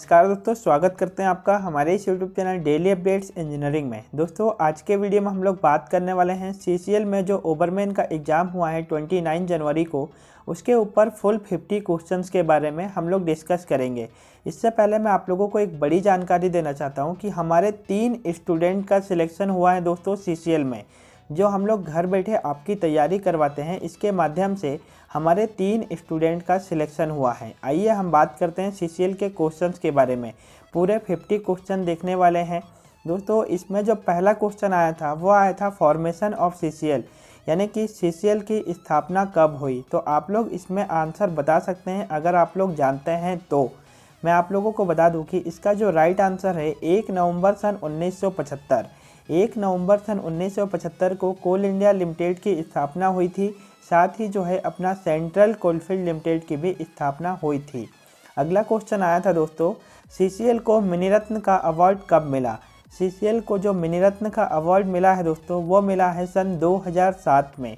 नमस्कार दोस्तों, स्वागत करते हैं आपका हमारे इस YouTube channel daily updates engineering में। दोस्तों आज के वीडियो में हम लोग बात करने वाले हैं सीसीएल में जो ओवरमैन का एग्ज़ाम हुआ है 29 जनवरी को, उसके ऊपर फुल 50 क्वेश्चंस के बारे में हम लोग डिस्कस करेंगे। इससे पहले मैं आप लोगों को एक बड़ी जानकारी देना चाहता हूँ कि हमारे 3 स्टूडेंट का सिलेक्शन हुआ है दोस्तों सीसीएल में। जो हम लोग घर बैठे आपकी तैयारी करवाते हैं, इसके माध्यम से हमारे 3 स्टूडेंट का सिलेक्शन हुआ है। आइए हम बात करते हैं सीसीएल के क्वेश्चंस के बारे में। पूरे 50 क्वेश्चन देखने वाले हैं दोस्तों। इसमें जो पहला क्वेश्चन आया था वो आया था फॉर्मेशन ऑफ सीसीएल, यानी कि सीसीएल की स्थापना कब हुई। तो आप लोग इसमें आंसर बता सकते हैं अगर आप लोग जानते हैं तो। मैं आप लोगों को बता दूं कि इसका जो राइट आंसर है 1 नवंबर सन 1975। 1 नवंबर सन 1975 को कोल इंडिया लिमिटेड की स्थापना हुई थी। साथ ही जो है अपना सेंट्रल कोलफील्ड लिमिटेड की भी स्थापना हुई थी। अगला क्वेश्चन आया था दोस्तों, सीसीएल को मिनीरत्न का अवार्ड कब मिला। सीसीएल को जो मिनीरत्न का अवार्ड मिला है दोस्तों, वो मिला है सन 2007 में।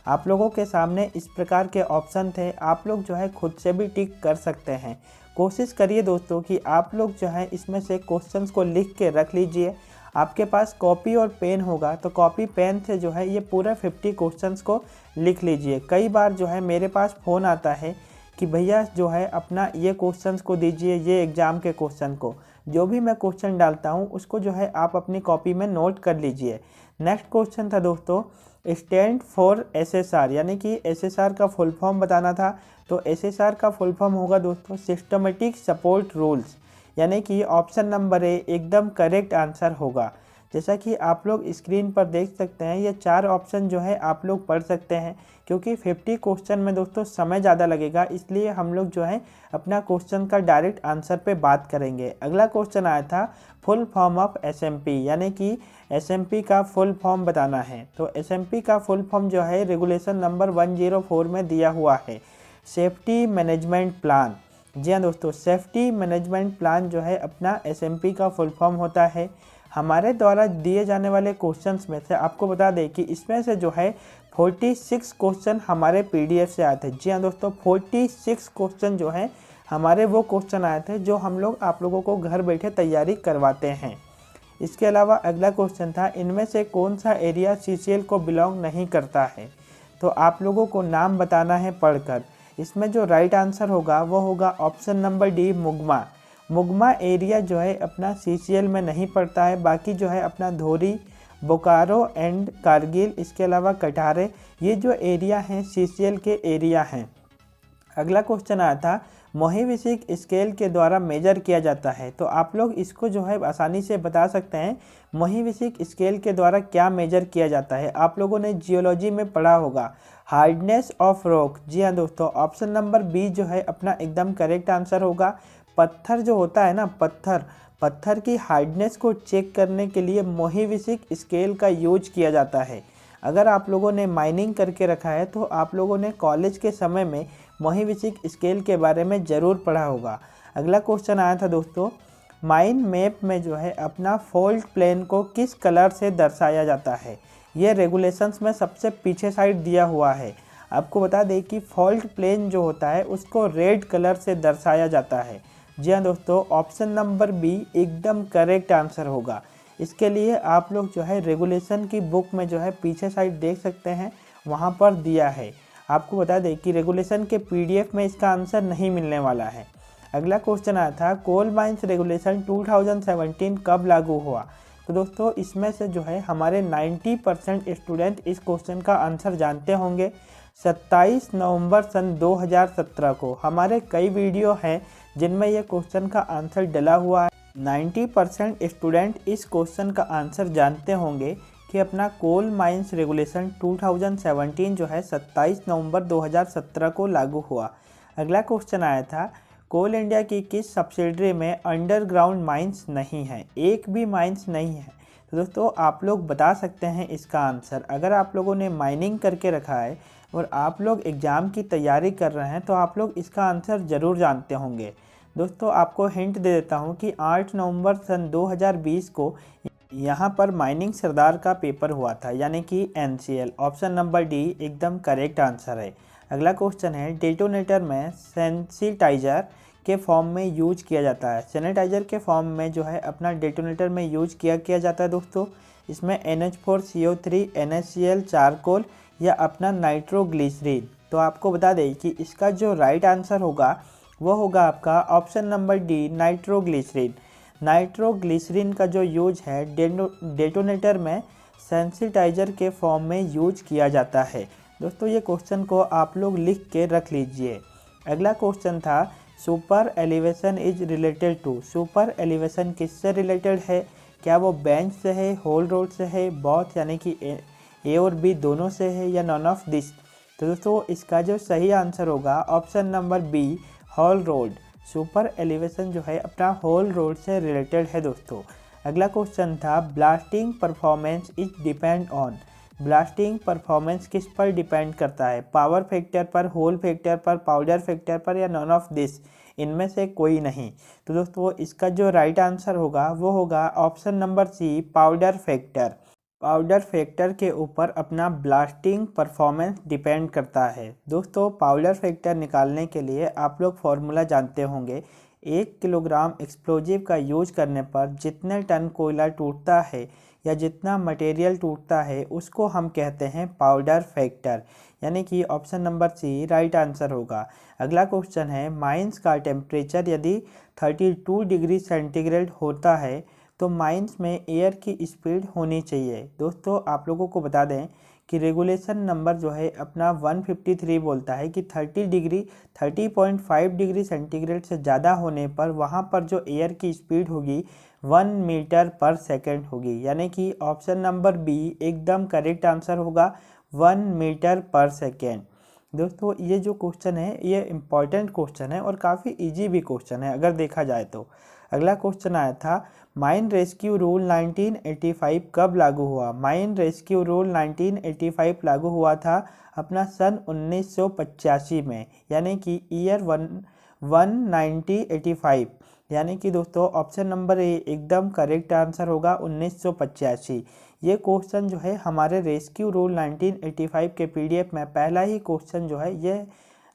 आप लोगों के सामने इस प्रकार के ऑप्शन थे, आप लोग जो है खुद से भी टिक कर सकते हैं। कोशिश करिए दोस्तों कि आप लोग जो है इसमें से क्वेश्चंस को लिख के रख लीजिए। आपके पास कॉपी और पेन होगा तो कॉपी पेन से जो है ये पूरा 50 क्वेश्चंस को लिख लीजिए। कई बार जो है मेरे पास फ़ोन आता है कि भैया जो है अपना ये क्वेश्चंस को दीजिए, ये एग्ज़ाम के क्वेश्चन को। जो भी मैं क्वेश्चन डालता हूँ उसको जो है आप अपनी कॉपी में नोट कर लीजिए। नेक्स्ट क्वेश्चन था दोस्तों, स्टैंड फॉर एसएसआर, यानी कि एसएसआर का फुल फॉर्म बताना था। तो एसएसआर का फुल फॉर्म होगा दोस्तों सिस्टमेटिक सपोर्ट रूल्स, यानी कि ऑप्शन नंबर ए एकदम करेक्ट आंसर होगा। जैसा कि आप लोग स्क्रीन पर देख सकते हैं, ये 4 ऑप्शन जो है आप लोग पढ़ सकते हैं। क्योंकि 50 क्वेश्चन में दोस्तों समय ज़्यादा लगेगा, इसलिए हम लोग जो है अपना क्वेश्चन का डायरेक्ट आंसर पे बात करेंगे। अगला क्वेश्चन आया था फुल फॉर्म ऑफ एसएमपी, यानी कि एसएमपी का फुल फॉर्म बताना है। तो एसएमपी का फुल फॉर्म जो है रेगुलेशन नंबर 104 में दिया हुआ है, सेफ्टी मैनेजमेंट प्लान। जी हाँ दोस्तों, सेफ्टी मैनेजमेंट प्लान जो है अपना एसएमपी का फुल फॉर्म होता है। हमारे द्वारा दिए जाने वाले क्वेश्चंस में से आपको बता दें कि इसमें से जो है 46 क्वेश्चन हमारे पीडीएफ से आए थे। जी हाँ दोस्तों, 46 क्वेश्चन जो है हमारे वो क्वेश्चन आए थे जो हम लोग आप लोगों को घर बैठे तैयारी करवाते हैं। इसके अलावा अगला क्वेश्चन था, इनमें से कौन सा एरिया सीसीएल को बिलोंग नहीं करता है। तो आप लोगों को नाम बताना है पढ़कर। इसमें जो राइट आंसर होगा वो होगा option number D, Mugma. Mugma area जो है अपना सीसीएल में नहीं पड़ता है। बाकी जो है अपना धोरी, बोकारो एंड कारगिल, इसके अलावा कटारे, ये जो एरिया हैं सीसीएल के एरिया हैं। अगला क्वेश्चन आया था, मोहिविसिक स्केल के द्वारा मेजर किया जाता है। तो आप लोग इसको जो है आसानी से बता सकते हैं, मोहिविसिक स्केल के द्वारा क्या मेजर किया जाता है। आप लोगों ने जियोलॉजी में पढ़ा होगा, हार्डनेस ऑफ रॉक। जी हाँ दोस्तों, ऑप्शन नंबर बी जो है अपना एकदम करेक्ट आंसर होगा। पत्थर जो होता है ना, पत्थर की हार्डनेस को चेक करने के लिए मोहिविसिक स्केल का यूज किया जाता है। अगर आप लोगों ने माइनिंग करके रखा है तो आप लोगों ने कॉलेज के समय में मोहिविसिक स्केल के बारे में ज़रूर पढ़ा होगा। अगला क्वेश्चन आया था दोस्तों, माइन मैप में जो है अपना फॉल्ट प्लेन को किस कलर से दर्शाया जाता है। ये रेगुलेशंस में सबसे पीछे साइड दिया हुआ है। आपको बता दें कि फॉल्ट प्लेन जो होता है उसको रेड कलर से दर्शाया जाता है। जी हाँ दोस्तों, ऑप्शन नंबर बी एकदम करेक्ट आंसर होगा। इसके लिए आप लोग जो है रेगुलेशन की बुक में जो है पीछे साइड देख सकते हैं, वहाँ पर दिया है। आपको बता दें कि रेगुलेशन के पीडीएफ में इसका आंसर नहीं मिलने वाला है। अगला क्वेश्चन आया था, कोल माइंस रेगुलेशन 2017 कब लागू हुआ। तो दोस्तों इसमें से जो है हमारे 90% स्टूडेंट इस क्वेश्चन का आंसर जानते होंगे। 27 नवंबर सन 2017 को। हमारे कई वीडियो हैं जिनमें यह क्वेश्चन का आंसर डला हुआ है। 90% स्टूडेंट इस क्वेश्चन का आंसर जानते होंगे कि अपना कोल माइंस रेगुलेशन 2017 जो है 27 नवंबर 2017 को लागू हुआ। अगला क्वेश्चन आया था, कोल इंडिया की किस सब्सिडरी में अंडरग्राउंड माइंस नहीं है। एक भी माइंस नहीं है। तो दोस्तों आप लोग बता सकते हैं इसका आंसर। अगर आप लोगों ने माइनिंग करके रखा है और आप लोग एग्ज़ाम की तैयारी कर रहे हैं तो आप लोग इसका आंसर ज़रूर जानते होंगे। दोस्तों आपको हिंट दे देता हूं कि 8 नवंबर सन 2020 को यहाँ पर माइनिंग सरदार का पेपर हुआ था, यानी कि एनसीएल। ऑप्शन नंबर डी एकदम करेक्ट आंसर है। अगला क्वेश्चन है, डेटोनेटर में सेंसिटाइजर के फॉर्म में यूज किया जाता है। सैनिटाइज़र के फॉर्म में जो है अपना डेटोनेटर में यूज किया जाता है दोस्तों। इसमें NH4CO3, NaCl, चारकोल या अपना नाइट्रोग्लिसरीन। तो आपको बता दें कि इसका जो राइट आंसर होगा वो होगा आपका option number D, nitroglycerine. Nitroglycerine का जो यूज है डेटोनेटर में सेंसिटाइज़र के फॉर्म में यूज किया जाता है। दोस्तों ये क्वेश्चन को आप लोग लिख के रख लीजिए। अगला क्वेश्चन था super elevation is related to. Super elevation किससे रिलेटेड है? क्या वो बेंच से है, होल रोड से है, बोथ यानी कि ए और बी दोनों से है, या नॉन ऑफ दिस? तो दोस्तों इसका जो सही आंसर होगा option number B, whole road. Super elevation जो है अपना होल रोड से रिलेटेड है दोस्तों। अगला क्वेश्चन था blasting performance is depend on. Blasting performance किस पर डिपेंड करता है? पावर फैक्टर पर, होल फैक्टर पर, पाउडर फैक्टर पर, या नॉन ऑफ दिस? इनमें से कोई नहीं। तो दोस्तों इसका जो राइट आंसर होगा वो होगा option number C, powder factor. Powder factor के ऊपर अपना ब्लास्टिंग परफॉर्मेंस डिपेंड करता है। दोस्तों पाउडर फैक्टर निकालने के लिए आप लोग फॉर्मूला जानते होंगे। 1 किलोग्राम एक्सप्लोजिव का यूज करने पर जितने टन कोयला टूटता है या जितना मटेरियल टूटता है उसको हम कहते हैं पाउडर फैक्टर, यानी कि option number C right answer होगा। अगला क्वेश्चन है माइंस का टेम्परेचर यदि 32 डिग्री सेंटीग्रेड होता है तो माइंस में एयर की स्पीड होनी चाहिए। दोस्तों आप लोगों को बता दें कि रेगुलेशन नंबर जो है अपना 153 बोलता है कि 30.5 डिग्री सेंटीग्रेड से ज़्यादा होने पर वहाँ पर जो एयर की स्पीड होगी 1 मीटर पर सेकेंड होगी, यानी कि ऑप्शन नंबर बी एकदम करेक्ट आंसर होगा, 1 मीटर पर सेकेंड। दोस्तों ये जो क्वेश्चन है ये इम्पॉर्टेंट क्वेश्चन है और काफ़ी इजी भी क्वेश्चन है अगर देखा जाए तो। अगला क्वेश्चन आया था माइन रेस्क्यू रूल 1985 कब लागू हुआ? माइन रेस्क्यू रूल 1985 लागू हुआ था अपना सन 1985 में, यानी कि ईयर 1985, यानी कि दोस्तों ऑप्शन नंबर ए एकदम करेक्ट आंसर होगा 1985। ये क्वेश्चन जो है हमारे रेस्क्यू रूल 1985 के PDF में पहला ही क्वेश्चन जो है ये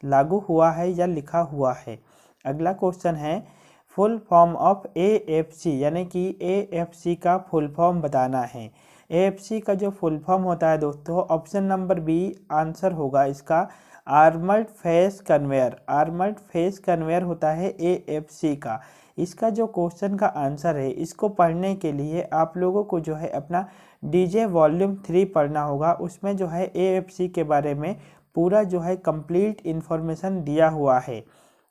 लागू हुआ है या लिखा हुआ है। अगला क्वेश्चन है फुल फॉर्म ऑफ AFC, यानी कि AFC का फुल फॉर्म बताना है। AFC का जो फुल फॉर्म होता है दोस्तों ऑप्शन नंबर बी आंसर होगा इसका, armoured face conveyor. Armoured face conveyor होता है AFC का। इसका जो क्वेश्चन का आंसर है इसको पढ़ने के लिए आप लोगों को जो है अपना DJ वॉल्यूम 3 पढ़ना होगा। उसमें जो है AFC के बारे में पूरा जो है कंप्लीट इन्फॉर्मेशन दिया हुआ है।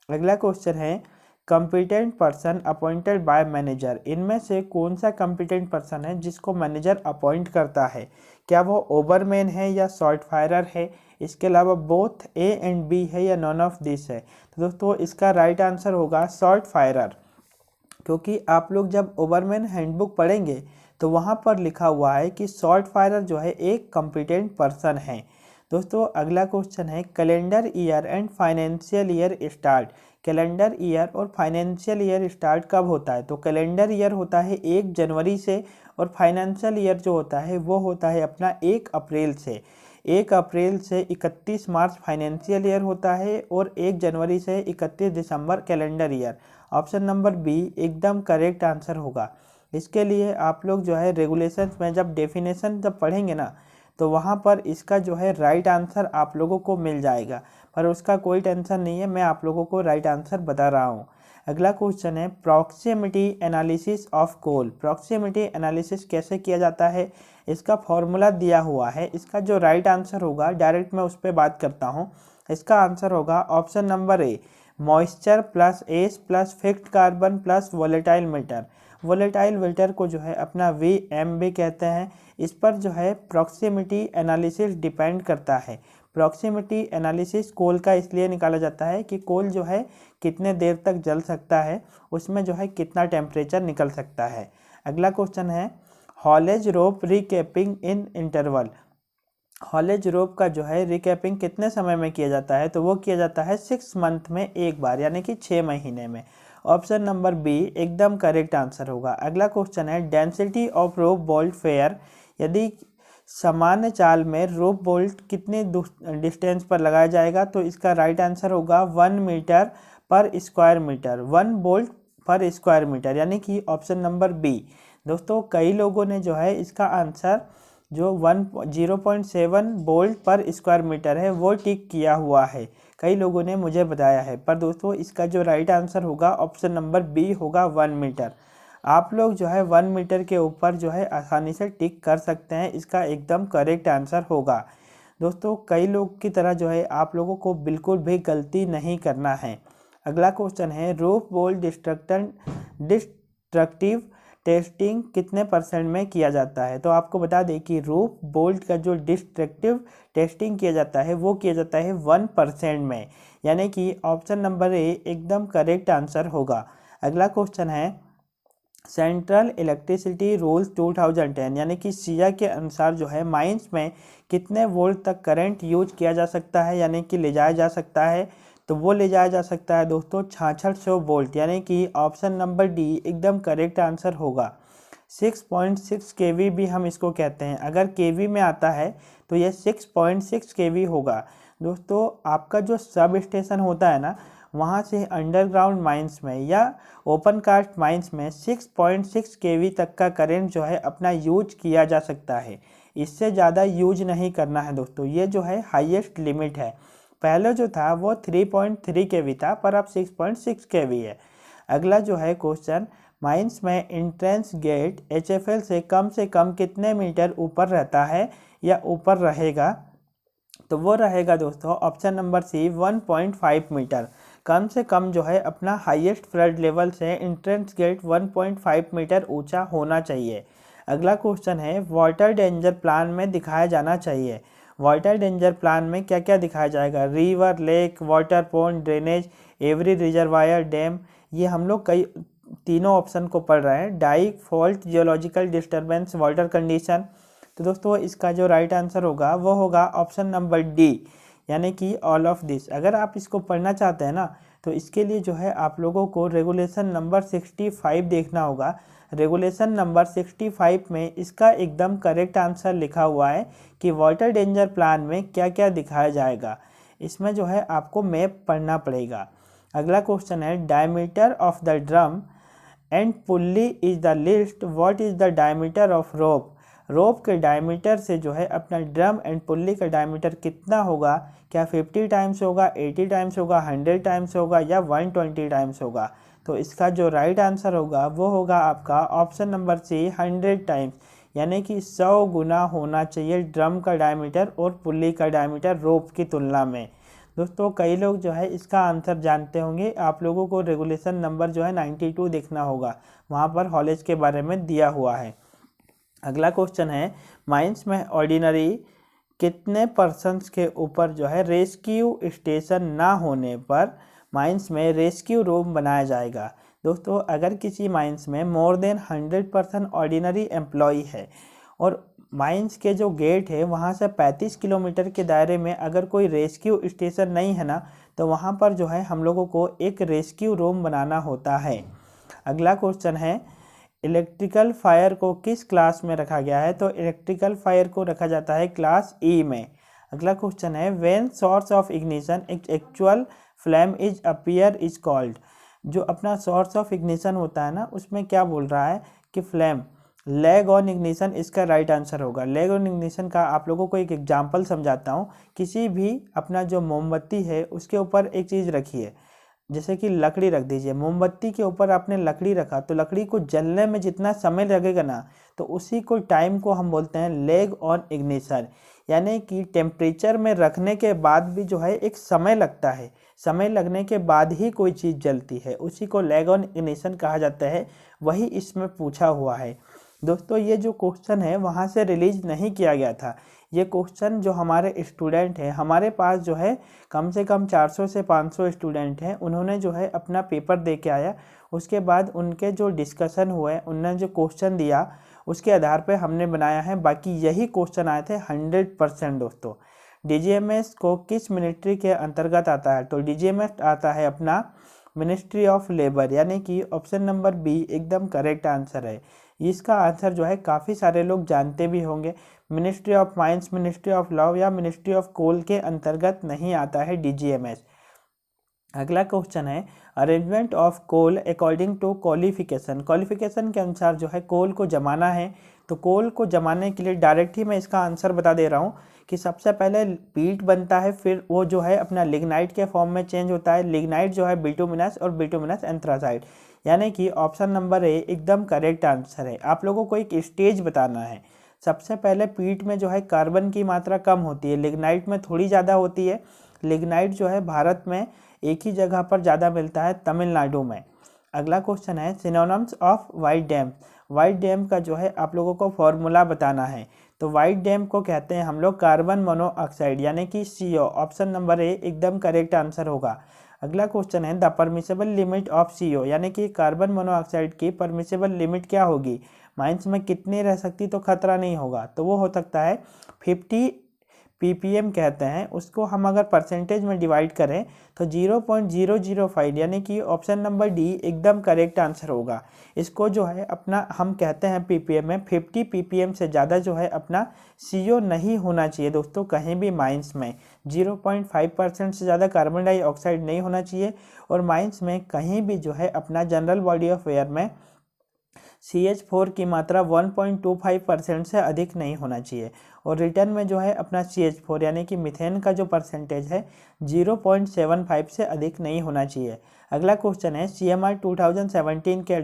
अगला क्वेश्चन है competent person appointed by manager. इनमें से कौन सा कॉम्पिटेंट पर्सन है जिसको मैनेजर अपॉइंट करता है? क्या वो ओवरमैन है या शॉर्ट फायरर है? इसके अलावा बोथ A एंड B है या नॉन ऑफ दिस है? तो दोस्तों इसका राइट आंसर होगा शॉर्ट फायरर, क्योंकि आप लोग जब ओवरमैन हैंडबुक पढ़ेंगे तो वहाँ पर लिखा हुआ है कि शॉर्ट फायरर जो है एक कॉम्पिटेंट पर्सन है। दोस्तों अगला क्वेश्चन है calendar year and financial year start. Calendar year और फाइनेंशियल ईयर स्टार्ट कब होता है? तो कैलेंडर ईयर होता है 1 जनवरी से और फाइनेंशियल ईयर जो होता है वो होता है अपना 1 अप्रैल से। 1 अप्रैल से 31 मार्च फाइनेंशियल ईयर होता है और 1 जनवरी से 31 दिसंबर calendar year. Option number B एकदम करेक्ट आंसर होगा। इसके लिए आप लोग जो है रेगुलेशंस में जब डेफिनेशन जब पढ़ेंगे ना तो वहाँ पर इसका जो है राइट आंसर आप लोगों को मिल जाएगा, पर उसका कोई टेंशन नहीं है, मैं आप लोगों को राइट आंसर बता रहा हूँ। अगला क्वेश्चन है proximity analysis of coal. Proximity analysis कैसे किया जाता है? इसका फॉर्मूला दिया हुआ है। इसका जो राइट आंसर होगा डायरेक्ट मैं उस पर बात करता हूँ। इसका आंसर होगा option number A, moisture plus ash plus fixed carbon plus volatile matter. Volatile matter को जो है अपना VM भी कहते हैं। इस पर जो है प्रॉक्सिमिटी एनालिसिस डिपेंड करता है। प्रॉक्सिमिटी एनालिसिस कोल का इसलिए निकाला जाता है कि कोल जो है कितने देर तक जल सकता है, उसमें जो है कितना टेम्परेचर निकल सकता है। अगला क्वेश्चन है haulage rope recapping in interval. Haulage rope का जो है रिकैपिंग कितने समय में किया जाता है? तो वो किया जाता है 6 मंथ में एक बार, यानी कि 6 महीने में। ऑप्शन नंबर बी एकदम करेक्ट आंसर होगा। अगला क्वेश्चन है density of rope bolt fair. यदि सामान्य चाल में रोप बोल्ट कितने डिस्टेंस पर लगाया जाएगा? तो इसका राइट आंसर होगा 1 मीटर पर स्क्वायर मीटर, 1 बोल्ट पर स्क्वायर मीटर, यानी कि ऑप्शन नंबर बी। दोस्तों कई लोगों ने जो है इसका आंसर जो 0.7 बोल्ट पर स्क्वायर मीटर है वो टिक किया हुआ है, कई लोगों ने मुझे बताया है। पर दोस्तों इसका जो राइट आंसर होगा ऑप्शन नंबर बी होगा 1 मीटर। आप लोग जो है 1 मीटर के ऊपर जो है आसानी से टिक कर सकते हैं, इसका एकदम करेक्ट आंसर होगा। दोस्तों कई लोग की तरह जो है आप लोगों को बिल्कुल भी गलती नहीं करना है। अगला क्वेश्चन है रूफ बोल्ट डिस्ट्रक्टिव टेस्टिंग कितने % में किया जाता है? तो आपको बता दें कि रूफ बोल्ट का जो डिस्ट्रक्टिव टेस्टिंग किया जाता है वो किया जाता है 1% में, यानी कि ऑप्शन नंबर ए एकदम करेक्ट आंसर होगा। अगला क्वेश्चन है सेंट्रल इलेक्ट्रिसिटी रूल्स 2010 यानी कि सिया के अनुसार जो है माइंस में कितने वोल्ट तक करंट यूज किया जा सकता है, यानी कि ले जाया जा सकता है? तो वो ले जाया जा सकता है दोस्तों 6600 वोल्ट, यानी कि ऑप्शन नंबर डी एकदम करेक्ट आंसर होगा। 6.6 केवी भी हम इसको कहते हैं, अगर केवी में आता है तो ये 6.6 केवी होगा। दोस्तों आपका जो सब स्टेशन होता है ना, वहाँ से अंडरग्राउंड माइंस में या ओपन कास्ट माइंस में 6.6 केवी तक का करंट जो है अपना यूज किया जा सकता है, इससे ज़्यादा यूज नहीं करना है दोस्तों, ये जो है हाईएस्ट लिमिट है। पहले जो था वो 3.3 केवी था, पर अब 6.6 केवी है। अगला जो है क्वेश्चन माइंस में एंट्रेंस गेट HFL से कम कितने मीटर ऊपर रहता है या ऊपर रहेगा? तो वो रहेगा दोस्तों ऑप्शन नंबर सी 1.5 मीटर। कम से कम जो है अपना हाईएस्ट फ्लड लेवल से एंट्रेंस गेट 1.5 मीटर ऊंचा होना चाहिए। अगला क्वेश्चन है वाटर डेंजर प्लान में दिखाया जाना चाहिए। वाटर डेंजर प्लान में क्या क्या दिखाया जाएगा? River, lake, water pond, drainage, every reservoir, dam. ये हम लोग कई तीनों ऑप्शन को पढ़ रहे हैं। Dyke, fault, geological disturbance, water condition. तो दोस्तों इसका जो राइट आंसर होगा वो होगा ऑप्शन नंबर डी, यानी कि ऑल ऑफ दिस। अगर आप इसको पढ़ना चाहते हैं ना, तो इसके लिए जो है आप लोगों को रेगुलेशन नंबर 65 देखना होगा। रेगुलेशन नंबर 65 में इसका एकदम करेक्ट आंसर लिखा हुआ है कि वाटर डेंजर प्लान में क्या क्या दिखाया जाएगा। इसमें जो है आपको मैप पढ़ना पड़ेगा। अगला क्वेश्चन है diameter of the drum and pulley is the least, what is the diameter of rope? Rope के डायमीटर से जो है अपना ड्रम एंड पुल्ली का डायमीटर कितना होगा? क्या 50 टाइम्स होगा, 80 टाइम्स होगा, 100 टाइम्स होगा या 120 टाइम्स होगा? तो इसका जो राइट आंसर होगा वो होगा आपका ऑप्शन नंबर सी 100 टाइम्स, यानी कि 100 गुना होना चाहिए ड्रम का डायमीटर और पुल्ली का डायमीटर रोप की तुलना में। दोस्तों कई लोग जो है इसका आंसर जानते होंगे, आप लोगों को रेगुलेशन नंबर जो है 92 देखना होगा, वहाँ पर हॉलेज के बारे में दिया हुआ है। अगला क्वेश्चन है माइंस में ऑर्डिनरी कितने पर्सन्स के ऊपर जो है रेस्क्यू स्टेशन ना होने पर माइंस में रेस्क्यू रूम बनाया जाएगा? दोस्तों अगर किसी माइंस में मोर देन 100% ऑर्डिनरी एम्प्लॉई है और माइंस के जो गेट है वहाँ से 35 किलोमीटर के दायरे में अगर कोई रेस्क्यू स्टेशन नहीं है ना, तो वहाँ पर जो है हम लोगों को एक रेस्क्यू रूम बनाना होता है। अगला क्वेश्चन है इलेक्ट्रिकल फायर को किस क्लास में रखा गया है? तो इलेक्ट्रिकल फायर को रखा जाता है क्लास ई में। अगला क्वेश्चन है when source of ignition actual flame is appear is called. जो अपना सोर्स ऑफ इग्निशन होता है ना, उसमें क्या बोल रहा है कि फ्लेम, लैग ऑन इग्निशन इसका राइट आंसर होगा। लैग ऑन इग्निशन का आप लोगों को एक एग्जांपल समझाता हूँ। किसी भी अपना जो मोमबत्ती है उसके ऊपर एक चीज़ रखिए, जैसे कि लकड़ी रख दीजिए। मोमबत्ती के ऊपर आपने लकड़ी रखा तो लकड़ी को जलने में जितना समय लगेगा ना, तो उसी को टाइम को हम बोलते हैं लैग ऑन इग्निशन, यानी कि टेम्परेचर में रखने के बाद भी जो है एक समय लगता है, समय लगने के बाद ही कोई चीज़ जलती है, उसी को लैग ऑन इग्निशन कहा जाता है। वही इसमें पूछा हुआ है। दोस्तों ये जो क्वेश्चन है वहाँ से रिलीज नहीं किया गया था। ये क्वेश्चन जो हमारे स्टूडेंट हैं, हमारे पास जो है कम से कम 400 से 500 स्टूडेंट हैं, उन्होंने जो है अपना पेपर दे के आया, उसके बाद उनके जो डिस्कशन हुए, उन्होंने जो क्वेश्चन दिया उसके आधार पे हमने बनाया है। बाकी यही क्वेश्चन आए थे 100%। दोस्तों DGMS को किस मिनिस्ट्री के अंतर्गत आता है? तो DGMS आता है अपना मिनिस्ट्री ऑफ लेबर, यानी कि ऑप्शन नंबर बी एकदम करेक्ट आंसर है। इसका आंसर जो है काफ़ी सारे लोग जानते भी होंगे। Ministry of mines, ministry of law या मिनिस्ट्री ऑफ कोल के अंतर्गत नहीं आता है DGMS। अगला क्वेश्चन है arrangement of coal according to qualification. Qualification के अनुसार जो है कोल को जमाना है, तो कोल को जमाने के लिए डायरेक्ट ही मैं इसका आंसर बता दे रहा हूँ कि सबसे पहले पीट बनता है, फिर वो जो है अपना लिग्नाइट के फॉर्म में चेंज होता है। लिग्नाइट जो है बिटुमिनस और बिटुमिनस एंथ्रासाइड, यानी कि ऑप्शन नंबर ए एकदम करेक्ट आंसर है। आप लोगों को एक स्टेज बताना है। सबसे पहले पीट में जो है कार्बन की मात्रा कम होती है, लिग्नाइट में थोड़ी ज़्यादा होती है। लिग्नाइट जो है भारत में एक ही जगह पर ज़्यादा मिलता है, तमिलनाडु में। अगला क्वेश्चन है synonyms of white dam. White dam का जो है आप लोगों को फॉर्मूला बताना है। तो वाइट डैम को कहते हैं हम लोग कार्बन मोनोऑक्साइड, यानी कि CO। ऑप्शन नंबर ए एकदम करेक्ट आंसर होगा। अगला क्वेश्चन है the permissible limit of CO, यानी कि कार्बन मोनोऑक्साइड की परमिसेबल लिमिट क्या होगी। माइंस में कितनी रह सकती तो खतरा नहीं होगा, तो वो हो सकता है 50 ppm कहते हैं। उसको हम अगर परसेंटेज में डिवाइड करें तो 0.005, यानी कि ऑप्शन नंबर डी एकदम करेक्ट आंसर होगा। इसको जो है अपना हम कहते हैं ppm में 50 ppm से ज़्यादा जो है अपना CO नहीं होना चाहिए दोस्तों, कहीं भी माइंस में 0.5% से ज़्यादा कार्बन डाइऑक्साइड नहीं होना चाहिए। और माइंस में कहीं भी जो है अपना जनरल बॉडी ऑफ एयर में CH4 की मात्रा 1.25% से अधिक नहीं होना चाहिए। और रिटर्न में जो है अपना CH4 यानी कि मीथेन का जो परसेंटेज है 0.75 से अधिक नहीं होना चाहिए। अगला क्वेश्चन है CMR 2017 के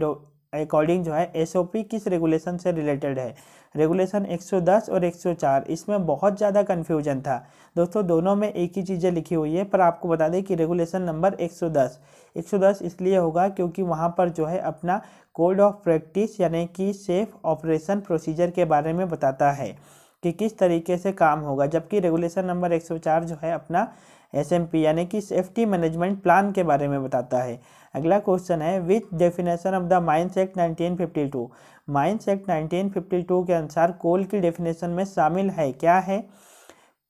अकॉर्डिंग जो है SOP किस रेगुलेशन से रिलेटेड है। रेगुलेशन 110 और 104, इसमें बहुत ज़्यादा कन्फ्यूजन था दोस्तों, दोनों में एक ही चीज़ें लिखी हुई है, पर आपको बता दें कि रेगुलेशन नंबर 110 इसलिए होगा क्योंकि वहाँ पर जो है अपना कोड ऑफ प्रैक्टिस यानी कि सेफ ऑपरेशन प्रोसीजर के बारे में बताता है कि किस तरीके से काम होगा, जबकि रेगुलेशन नंबर 104 जो है अपना SMP यानी कि सेफ्टी मैनेजमेंट प्लान के बारे में बताता है। अगला क्वेश्चन है which definition of the mines act 1952। Mines act 1952 के अनुसार कोल की डेफिनेशन में शामिल है क्या है।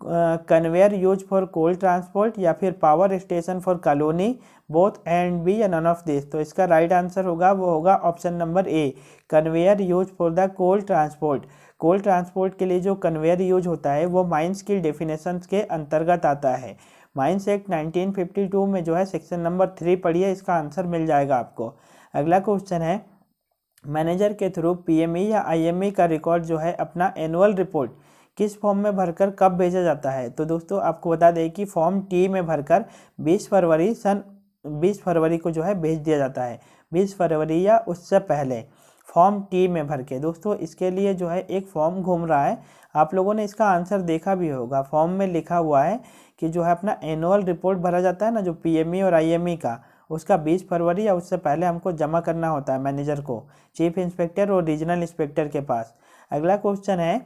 Conveyor use for coal transport या फिर power station for colony, both and B या नन ऑफ दिस। तो इसका राइट आंसर होगा वो होगा option number A, conveyor use for the coal transport. Coal transport के लिए जो कन्वेयर यूज होता है वो माइंस की डेफिनेशन के अंतर्गत आता है। माइंस एक्ट 1952 में जो है सेक्शन नंबर 3 पढ़िए, इसका आंसर मिल जाएगा आपको। अगला क्वेश्चन है मैनेजर के थ्रू PME या IME का रिकॉर्ड जो है अपना एनुअल रिपोर्ट किस फॉर्म में भरकर कब भेजा जाता है। तो दोस्तों आपको बता दें कि फॉर्म T में भरकर 20 फरवरी को जो है भेज दिया जाता है, 20 फरवरी या उससे पहले फॉर्म T में भर के। दोस्तों इसके लिए जो है एक फॉर्म घूम रहा है, आप लोगों ने इसका आंसर देखा भी होगा। फॉर्म में लिखा हुआ है कि जो है अपना एनुअल रिपोर्ट भरा जाता है ना, जो PME और IME का, उसका 20 फरवरी या उससे पहले हमको जमा करना होता है मैनेजर को, चीफ इंस्पेक्टर और रीजनल इंस्पेक्टर के पास। अगला क्वेश्चन है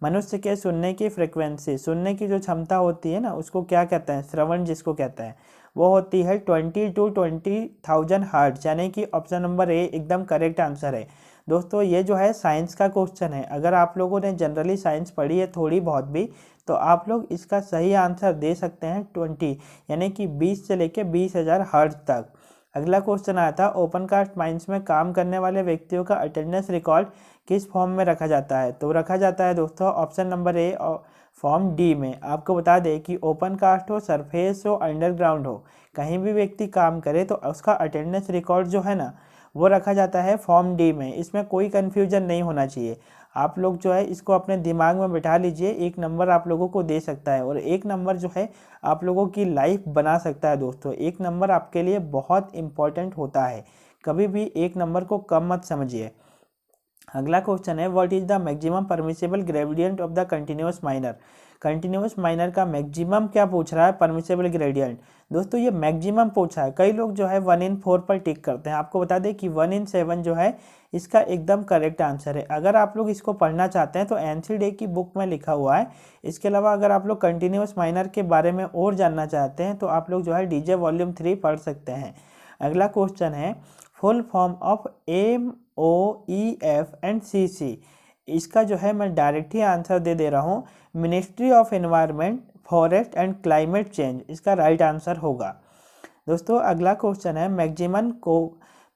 मनुष्य के सुनने की फ्रिक्वेंसी, सुनने की जो क्षमता होती है ना उसको क्या कहते हैं, श्रवण जिसको कहते हैं, वो होती है 20 to 20,000 हर्ट्ज, यानी कि ऑप्शन नंबर ए एकदम करेक्ट आंसर है। दोस्तों ये जो है साइंस का क्वेश्चन है, अगर आप लोगों ने जनरली साइंस पढ़ी है थोड़ी बहुत भी, तो आप लोग इसका सही आंसर दे सकते हैं 20, यानी कि 20 से लेकर 20,000 हर्ट्ज तक। अगला क्वेश्चन आया था ओपन कास्ट माइंस में काम करने वाले व्यक्तियों का अटेंडेंस रिकॉर्ड किस फॉर्म में रखा जाता है। तो रखा जाता है दोस्तों ऑप्शन नंबर ए फॉर्म D में। आपको बता दें कि ओपन कास्ट हो, सरफेस हो, अंडरग्राउंड हो, कहीं भी व्यक्ति काम करे तो उसका अटेंडेंस रिकॉर्ड जो है ना वो रखा जाता है फॉर्म D में। इसमें कोई कन्फ्यूजन नहीं होना चाहिए। आप लोग जो है इसको अपने दिमाग में बिठा लीजिए, 1 नंबर आप लोगों को दे सकता है और 1 नंबर जो है आप लोगों की लाइफ बना सकता है। दोस्तों 1 नंबर आपके लिए बहुत इंपॉर्टेंट होता है, कभी भी 1 नंबर को कम मत समझिए। अगला क्वेश्चन है what is the maximum permissible gradient of the continuous minor. Continuous minor का मैक्सिमम क्या पूछ रहा है, परमिसेबल ग्रेडियंट। दोस्तों ये मैक्सिमम पूछा है, कई लोग जो है 1 in 4 पर टिक करते हैं। आपको बता दें कि 1 in 7 जो है इसका एकदम करेक्ट आंसर है। अगर आप लोग इसको पढ़ना चाहते हैं तो NCDE की बुक में लिखा हुआ है। इसके अलावा अगर आप लोग कंटिन्यूअस माइनर के बारे में और जानना चाहते हैं तो आप लोग जो है DJ वॉल्यूम 3 पढ़ सकते हैं। अगला क्वेश्चन है full form of MOEF and CC। इसका जो है मैं डायरेक्ट ही आंसर दे रहा हूँ, ministry of environment, forest and climate change, इसका राइट आंसर होगा। दोस्तों अगला क्वेश्चन है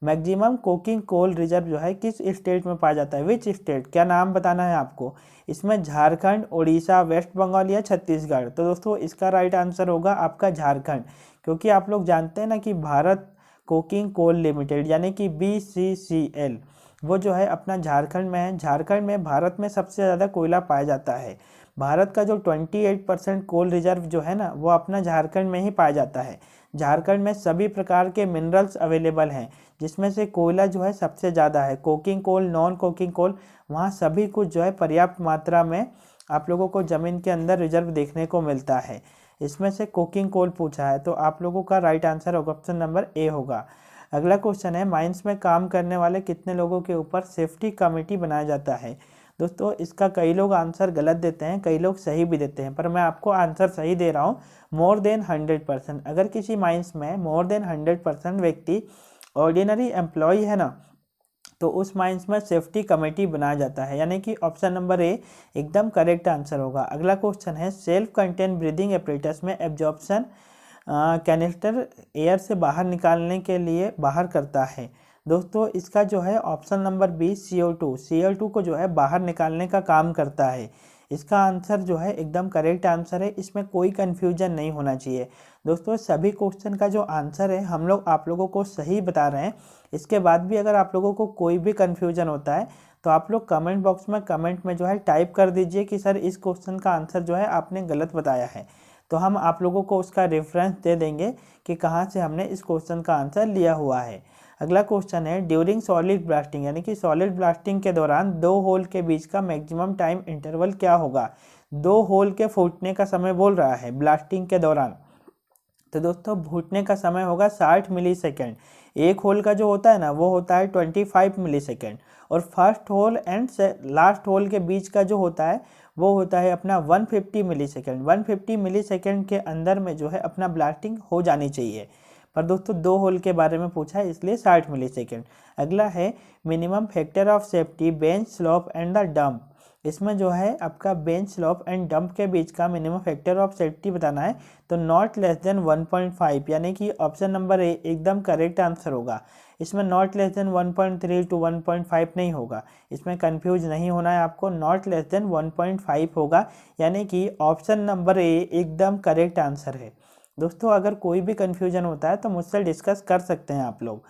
मैक्सिमम कोकिंग कोल रिजर्व जो है किस स्टेट में पाया जाता है, विच स्टेट, क्या नाम बताना है आपको। इसमें झारखंड, उड़ीसा, वेस्ट बंगाल या छत्तीसगढ़। तो दोस्तों इसका राइट आंसर होगा आपका झारखंड, क्योंकि आप लोग जानते हैं ना कि भारत कोकिंग कोल लिमिटेड यानी कि BCCL वो जो है अपना झारखंड में है। झारखंड में भारत में सबसे ज़्यादा कोयला पाया जाता है। भारत का जो 28% कोल रिजर्व जो है ना वो अपना झारखंड में ही पाया जाता है। झारखंड में सभी प्रकार के मिनरल्स अवेलेबल हैं, जिसमें से कोयला जो है सबसे ज़्यादा है। Coking coal, non coking coal, वहाँ सभी कुछ जो है पर्याप्त मात्रा में आप लोगों को ज़मीन के अंदर रिजर्व देखने को मिलता है। इसमें से कोकिंग कोल पूछा है, तो आप लोगों का राइट आंसर होगा ऑप्शन नंबर ए होगा। अगला क्वेश्चन है, माइंस में काम करने वाले कितने लोगों के ऊपर सेफ्टी कमेटी बनाया जाता है। दोस्तों इसका कई लोग आंसर गलत देते हैं, कई लोग सही भी देते हैं, पर मैं आपको आंसर सही दे रहा हूँ। मोर देन 100%, अगर किसी माइंस में मोर देन 100% व्यक्ति ऑर्डिनरी एम्प्लॉय है ना, तो उस माइंस में सेफ्टी कमेटी बनाया जाता है, यानी कि ऑप्शन नंबर ए एकदम करेक्ट आंसर होगा। अगला क्वेश्चन है, सेल्फ कंटेन ब्रीदिंग एपरेटस में एब्जॉर्प्शन कैनिस्टर एयर से बाहर निकालने के लिए बाहर करता है। दोस्तों इसका जो है ऑप्शन नंबर बी CO2 को जो है बाहर निकालने का काम करता है। इसका आंसर जो है एकदम करेक्ट आंसर है, इसमें कोई कन्फ्यूजन नहीं होना चाहिए। दोस्तों सभी क्वेश्चन का जो आंसर है हम लोग आप लोगों को सही बता रहे हैं। इसके बाद भी अगर आप लोगों को कोई भी कन्फ्यूजन होता है तो आप लोग कमेंट बॉक्स में कमेंट में जो है टाइप कर दीजिए कि सर इस क्वेश्चन का आंसर जो है आपने गलत बताया है, तो हम आप लोगों को उसका रेफरेंस दे देंगे कि कहाँ से हमने इस क्वेश्चन का आंसर लिया हुआ है। अगला क्वेश्चन है, ड्यूरिंग सॉलिड ब्लास्टिंग यानी कि सॉलिड ब्लास्टिंग के दौरान दो होल के बीच का मैक्सिमम टाइम इंटरवल क्या होगा। दो होल के फूटने का समय बोल रहा है ब्लास्टिंग के दौरान, तो दोस्तों फूटने का समय होगा 60 मिलीसेकेंड। एक होल का जो होता है ना वो होता है 25 मिलीसेकेंड, और first hole and last hole के बीच का जो होता है वो होता है अपना 150 मिलीसेकेंड। 150 मिलीसेकेंड के अंदर में जो है अपना ब्लास्टिंग हो जानी चाहिए, पर दोस्तों दो होल के बारे में पूछा है इसलिए 60 मिलीसेकेंड। अगला है, minimum factor of safety bench slope and the dump. इसमें जो है आपका बेंच स्लोप एंड डंप के बीच का मिनिमम फैक्टर ऑफ सेफ्टी बताना है, तो नॉट लेस देन 1.5, यानी कि ऑप्शन नंबर ए एकदम करेक्ट आंसर होगा। इसमें नॉट लेस देन 1.3 to 1.5 नहीं होगा, इसमें कंफ्यूज नहीं होना है आपको, नॉट लेस देन 1.5 होगा, यानी कि ऑप्शन नंबर ए एकदम करेक्ट आंसर है। दोस्तों अगर कोई भी कन्फ्यूजन होता है तो मुझसे डिस्कस कर सकते हैं आप लोग।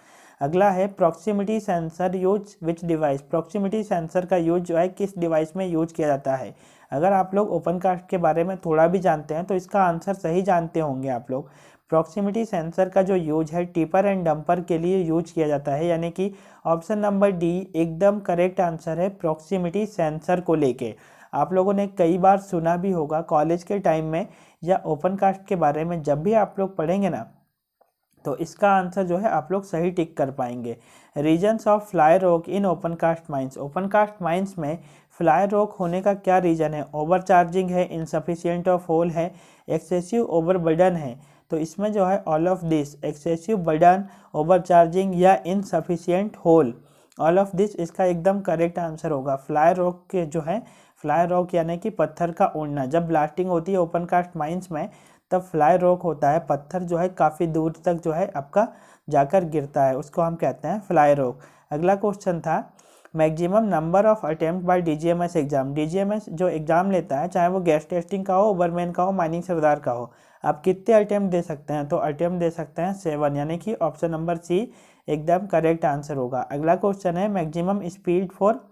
अगला है, proximity sensor use which device. Proximity sensor का यूज जो है किस डिवाइस में यूज किया जाता है। अगर आप लोग ओपन कास्ट के बारे में थोड़ा भी जानते हैं तो इसका आंसर सही जानते होंगे आप लोग। प्रॉक्सिमिटी सेंसर का जो यूज है टिपर एंड डंपर के लिए यूज किया जाता है, यानी कि ऑप्शन नंबर डी एकदम करेक्ट आंसर है प्रॉक्सिमिटी सेंसर को लेके। आप लोगों ने कई बार सुना भी होगा कॉलेज के टाइम में या ओपन कास्ट के बारे में, जब भी आप लोग पढ़ेंगे ना तो इसका आंसर जो है आप लोग सही टिक कर पाएंगे। Reasons of fly rock in open cast mines. Open cast mines में फ्लाई रॉक होने का क्या रीज़न है। ओवर चार्जिंग है, इनसफिशियंट ऑफ होल है, एक्सेसिव ओवर बर्डन है। तो इसमें जो है all of this, excessive burden, over charging या insufficient hole, all of this इसका एकदम करेक्ट आंसर होगा। फ्लाई रॉक के जो है, फ्लाई रॉक यानी कि पत्थर का उड़ना, जब ब्लास्टिंग होती है ओपन कास्ट माइंस में तब फ्लाई रॉक होता है, पत्थर जो है काफ़ी दूर तक जो है आपका जाकर गिरता है, उसको हम कहते हैं फ्लाई रॉक। अगला क्वेश्चन था, maximum number of attempt bye DGMS exam. DGMS जो एग्ज़ाम लेता है, चाहे वो गैस टेस्टिंग का हो, ओवरमैन का हो, माइनिंग सरदार का हो, आप कितने अटेम्प्ट दे सकते हैं, तो अटेम्प्ट दे सकते हैं 7, यानी कि ऑप्शन नंबर सी एकदम करेक्ट आंसर होगा। अगला क्वेश्चन है, maximum speed for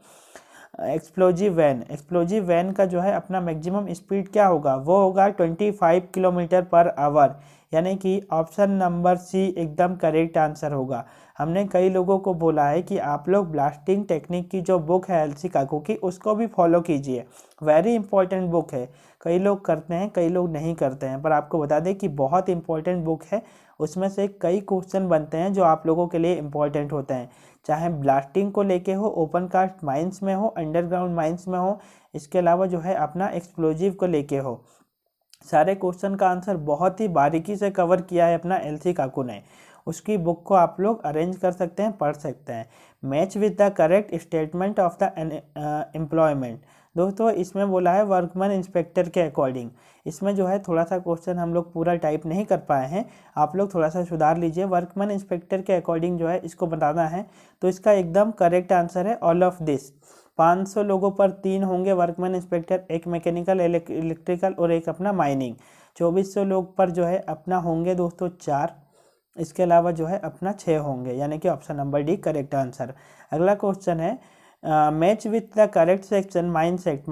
explosive van. Explosive van का जो है अपना मैक्सिमम स्पीड क्या होगा, वो होगा 25 किलोमीटर पर आवर, यानी कि ऑप्शन नंबर सी एकदम करेक्ट आंसर होगा। हमने कई लोगों को बोला है कि आप लोग ब्लास्टिंग टेक्निक की जो बुक है एलसी काकू की, उसको भी फॉलो कीजिए, वेरी इंपॉर्टेंट बुक है। कई लोग करते हैं, कई लोग नहीं करते हैं, पर आपको बता दें कि बहुत इंपॉर्टेंट बुक है। उसमें से कई क्वेश्चन बनते हैं जो आप लोगों के लिए इंपॉर्टेंट होते हैं, चाहे ब्लास्टिंग को लेके हो, ओपन कास्ट माइंस में हो, अंडरग्राउंड माइंस में हो, इसके अलावा जो है अपना एक्सप्लोजिव को लेके हो। सारे क्वेश्चन का आंसर बहुत ही बारीकी से कवर किया है अपना एलसी काकू ने। उसकी बुक को आप लोग अरेंज कर सकते हैं, पढ़ सकते हैं। Match with the correct statement of the employment. दोस्तों इसमें बोला है वर्कमैन इंस्पेक्टर के अकॉर्डिंग। इसमें जो है थोड़ा सा क्वेश्चन हम लोग पूरा टाइप नहीं कर पाए हैं, आप लोग थोड़ा सा सुधार लीजिए। वर्कमैन इंस्पेक्टर के अकॉर्डिंग जो है इसको बताना है, तो इसका एकदम करेक्ट आंसर है ऑल ऑफ दिस। 500 लोगों पर 3 होंगे वर्कमैन इंस्पेक्टर, एक मैकेनिकल, इलेक्ट्रिकल और एक अपना माइनिंग। 2400 लोग पर जो है अपना होंगे दोस्तों 4, इसके अलावा जो है अपना 6 होंगे, यानी कि option number D correct answer. अगला क्वेश्चन है match with the correct section mind set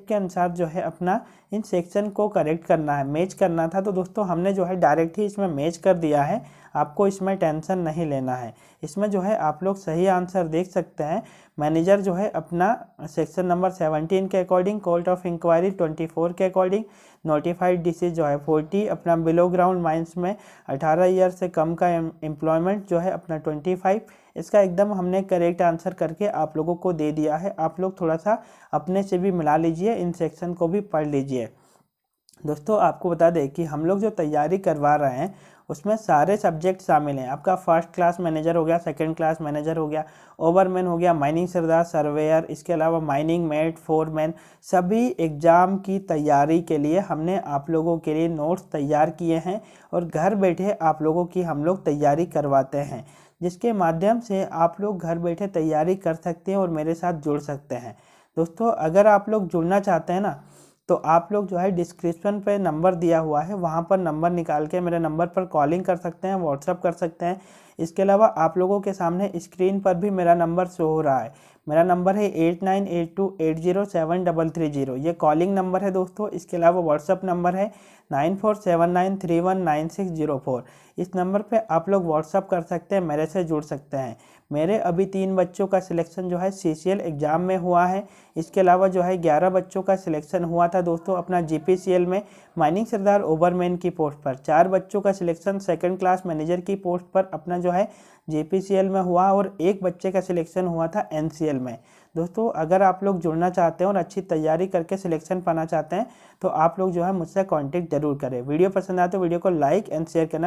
के अनुसार जो है अपना इन सेक्शन को करेक्ट करना है, मैच करना था। तो दोस्तों हमने जो है डायरेक्ट ही इसमें मैच कर दिया है, आपको इसमें टेंशन नहीं लेना है। इसमें जो है आप लोग सही आंसर देख सकते हैं। मैनेजर जो है अपना सेक्शन नंबर 17 के अकॉर्डिंग, कोर्ट ऑफ इंक्वायरी 24 के अकॉर्डिंग, नोटिफाइड डिसीज जो है 40, अपना बिलो ग्राउंड माइंस में 18 ईयर से कम का एम्प्लॉयमेंट जो है अपना 25। इसका एकदम हमने करेक्ट आंसर करके आप लोगों को दे दिया है। आप लोग थोड़ा सा अपने से भी मिला लीजिए, इन सेक्शन को भी पढ़ लीजिए। दोस्तों आपको बता दें कि हम लोग जो तैयारी करवा रहे हैं उसमें सारे सब्जेक्ट शामिल हैं। आपका फर्स्ट क्लास मैनेजर हो गया, सेकंड क्लास मैनेजर हो गया, ओवरमैन हो गया, माइनिंग सरदार, सर्वेयर, इसके अलावा माइनिंग मेट, फोरमैन। सभी एग्ज़ाम की तैयारी के लिए हमने आप लोगों के लिए नोट्स तैयार किए हैं और घर बैठे आप लोगों की हम लोग तैयारी करवाते हैं, जिसके माध्यम से आप लोग घर बैठे तैयारी कर सकते हैं और मेरे साथ जुड़ सकते हैं। दोस्तों अगर आप लोग जुड़ना चाहते हैं ना, तो आप लोग जो है डिस्क्रिप्शन पे नंबर दिया हुआ है, वहाँ पर नंबर निकाल के मेरे नंबर पर कॉलिंग कर सकते हैं, व्हाट्सअप कर सकते हैं। इसके अलावा आप लोगों के सामने स्क्रीन पर भी मेरा नंबर शो हो रहा है। मेरा नंबर है 8982807330, ये कॉलिंग नंबर है दोस्तों। इसके अलावा व्हाट्सअप नंबर है 9479319604। इस नंबर पे आप लोग व्हाट्सअप कर सकते हैं, मेरे से जुड़ सकते हैं। मेरे अभी 3 बच्चों का सिलेक्शन जो है CCL एग्ज़ाम में हुआ है। इसके अलावा जो है 11 बच्चों का सिलेक्शन हुआ था दोस्तों अपना GPCL में माइनिंग सरदार ओवरमैन की पोस्ट पर। 4 बच्चों का सिलेक्शन सेकंड क्लास मैनेजर की पोस्ट पर अपना जो है GPCL में हुआ और 1 बच्चे का सिलेक्शन हुआ था NCL में। दोस्तों अगर आप लोग जुड़ना चाहते हैं और अच्छी तैयारी करके सिलेक्शन पाना चाहते हैं, तो आप लोग जो है मुझसे कॉन्टेक्ट जरूर करें। वीडियो पसंद आए तो वीडियो को लाइक एंड शेयर करना